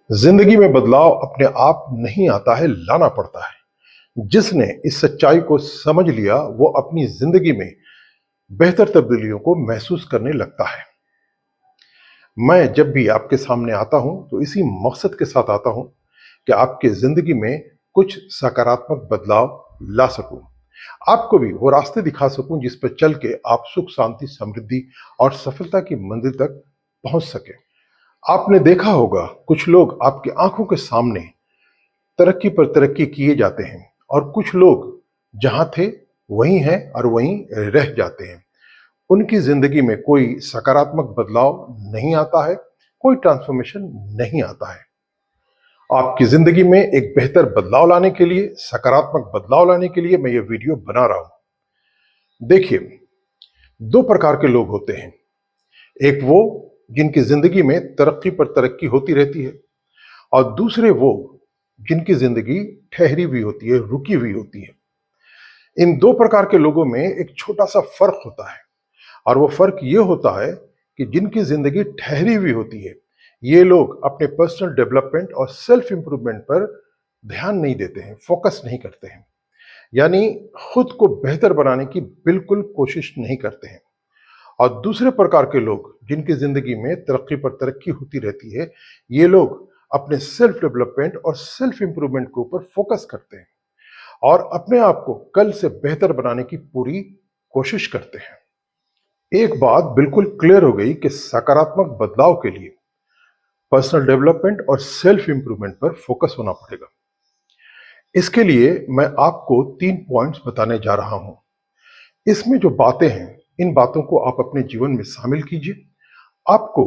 जिंदगी में बदलाव अपने आप नहीं आता है, लाना पड़ता है। जिसने इस सच्चाई को समझ लिया वो अपनी जिंदगी में बेहतर तब्दीलियों को महसूस करने लगता है। मैं जब भी आपके सामने आता हूं तो इसी मकसद के साथ आता हूं कि आपके जिंदगी में कुछ सकारात्मक बदलाव ला सकूं, आपको भी वो रास्ते दिखा सकूं जिस पर चल के आप सुख, शांति, समृद्धि और सफलता की मंजिल तक पहुंच सके। आपने देखा होगा कुछ लोग आपकी आंखों के सामने तरक्की पर तरक्की किए जाते हैं और कुछ लोग जहां थे वहीं हैं और वहीं रह जाते हैं। उनकी जिंदगी में कोई सकारात्मक बदलाव नहीं आता है, कोई ट्रांसफॉर्मेशन नहीं आता है। आपकी जिंदगी में एक बेहतर बदलाव लाने के लिए, सकारात्मक बदलाव लाने के लिए मैं ये वीडियो बना रहा हूं। देखिए, दो प्रकार के लोग होते हैं। एक वो जिनकी जिंदगी में तरक्की पर तरक्की होती रहती है और दूसरे वो जिनकी जिंदगी ठहरी हुई होती है, रुकी हुई होती है। इन दो प्रकार के लोगों में एक छोटा सा फर्क होता है और वो फर्क ये होता है कि जिनकी जिंदगी ठहरी हुई होती है, ये लोग अपने पर्सनल डेवलपमेंट और सेल्फ इंप्रूवमेंट पर ध्यान नहीं देते हैं, फोकस नहीं करते हैं, यानी खुद को बेहतर बनाने की बिल्कुल कोशिश नहीं करते हैं। और दूसरे प्रकार के लोग जिनकी जिंदगी में तरक्की पर तरक्की होती रहती है, ये लोग अपने सेल्फ डेवलपमेंट और सेल्फ इंप्रूवमेंट के ऊपर फोकस करते हैं और अपने आप को कल से बेहतर बनाने की पूरी कोशिश करते हैं। एक बात बिल्कुल क्लियर हो गई कि सकारात्मक बदलाव के लिए पर्सनल डेवलपमेंट और सेल्फ इंप्रूवमेंट पर फोकस होना पड़ेगा। इसके लिए मैं आपको 3 पॉइंट्स बताने जा रहा हूं। इसमें जो बातें हैं, इन बातों को आप अपने जीवन में शामिल कीजिए। आपको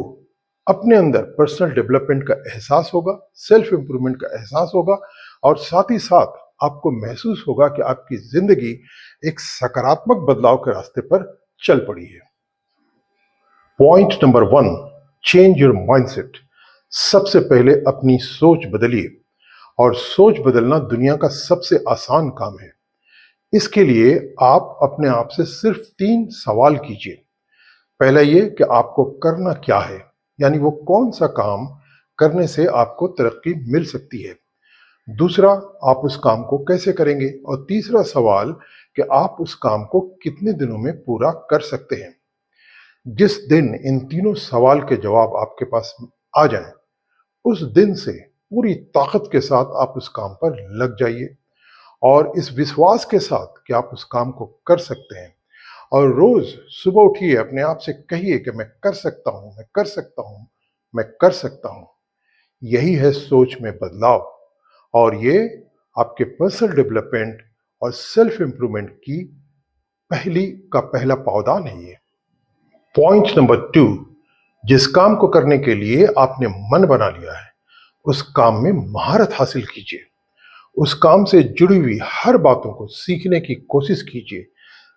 अपने अंदर पर्सनल डेवलपमेंट का एहसास होगा, सेल्फ इंप्रूवमेंट का एहसास होगा और साथ ही साथ आपको महसूस होगा कि आपकी जिंदगी एक सकारात्मक बदलाव के रास्ते पर चल पड़ी है। Point number 1, change your mindset. सबसे पहले अपनी सोच बदलिए और सोच बदलना दुनिया का सबसे आसान काम है। इसके लिए आप अपने आप से सिर्फ 3 सवाल कीजिए। पहला ये कि आपको करना क्या है, यानी वो कौन सा काम करने से आपको तरक्की मिल सकती है। दूसरा, आप उस काम को कैसे करेंगे और तीसरा सवाल कि आप उस काम को कितने दिनों में पूरा कर सकते हैं। जिस दिन इन तीनों सवाल के जवाब आपके पास आ जाएं, उस दिन से पूरी ताकत के साथ आप उस काम पर लग जाइए और इस विश्वास के साथ कि आप उस काम को कर सकते हैं। और रोज सुबह उठिए, अपने आप से कहिए कि मैं कर सकता हूं, मैं कर सकता हूं, मैं कर सकता हूं। यही है सोच में बदलाव और ये आपके पर्सनल डेवलपमेंट और सेल्फ इंप्रूवमेंट की पहला पावदान है। ये पॉइंट नंबर 2, जिस काम को करने के लिए आपने मन बना लिया है, उस काम में महारत हासिल कीजिए। उस काम से जुड़ी हुई हर बातों को सीखने की कोशिश कीजिए।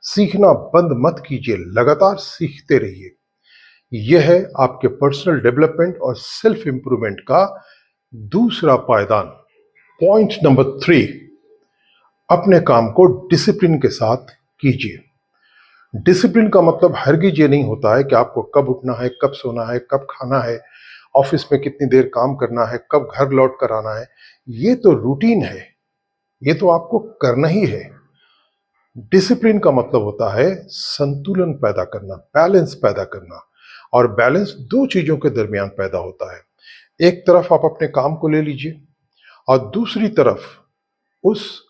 सीखना बंद मत कीजिए, लगातार सीखते रहिए। यह है आपके पर्सनल डेवलपमेंट और सेल्फ इंप्रूवमेंट का दूसरा पायदान। पॉइंट नंबर 3, अपने काम को डिसिप्लिन के साथ कीजिए। डिसिप्लिन का मतलब हरगिज ये नहीं होता है कि आपको कब उठना है, कब सोना है, कब खाना है, ऑफिस में कितनी देर काम करना है, कब घर लौट कर आना है। ये तो रूटीन है, ये तो आपको करना ही है। डिसिप्लिन का मतलब होता है संतुलन पैदा करना, बैलेंस पैदा करना। और बैलेंस दो चीजों के दरमियान पैदा होता है। एक तरफ आप अपने काम को ले लीजिए और दूसरी तरफ उस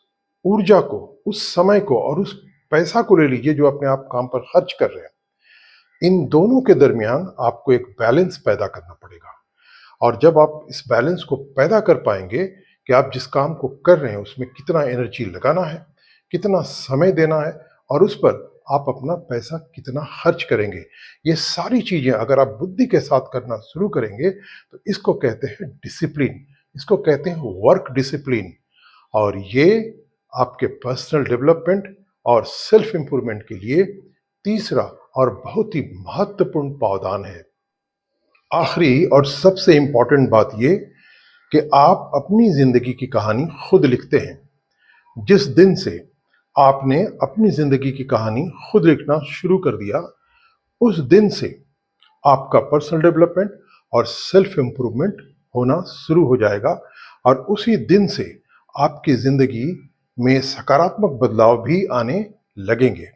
ऊर्जा को, उस समय को और उस पैसा को ले लीजिए जो अपने आप काम पर खर्च कर रहे हैं। इन दोनों के दरमियान आपको एक बैलेंस पैदा करना पड़ेगा। और जब आप इस बैलेंस को पैदा कर पाएंगे कि आप जिस काम को कर रहे हैं उसमें कितना एनर्जी लगाना है, कितना समय देना है और उस पर आप अपना पैसा कितना खर्च करेंगे, ये सारी चीजें अगर आप बुद्धि के साथ करना शुरू करेंगे तो इसको कहते हैं डिसिप्लिन, इसको कहते हैं वर्क डिसिप्लिन। और ये आपके पर्सनल डेवलपमेंट और सेल्फ इंप्रूवमेंट के लिए तीसरा और बहुत ही महत्वपूर्ण पावदान है। आखिरी और सबसे इंपॉर्टेंट बात ये कि आप अपनी जिंदगी की कहानी खुद लिखते हैं। जिस दिन से आपने अपनी जिंदगी की कहानी खुद लिखना शुरू कर दिया, उस दिन से आपका पर्सनल डेवलपमेंट और सेल्फ इंप्रूवमेंट होना शुरू हो जाएगा और उसी दिन से आपकी जिंदगी में सकारात्मक बदलाव भी आने लगेंगे।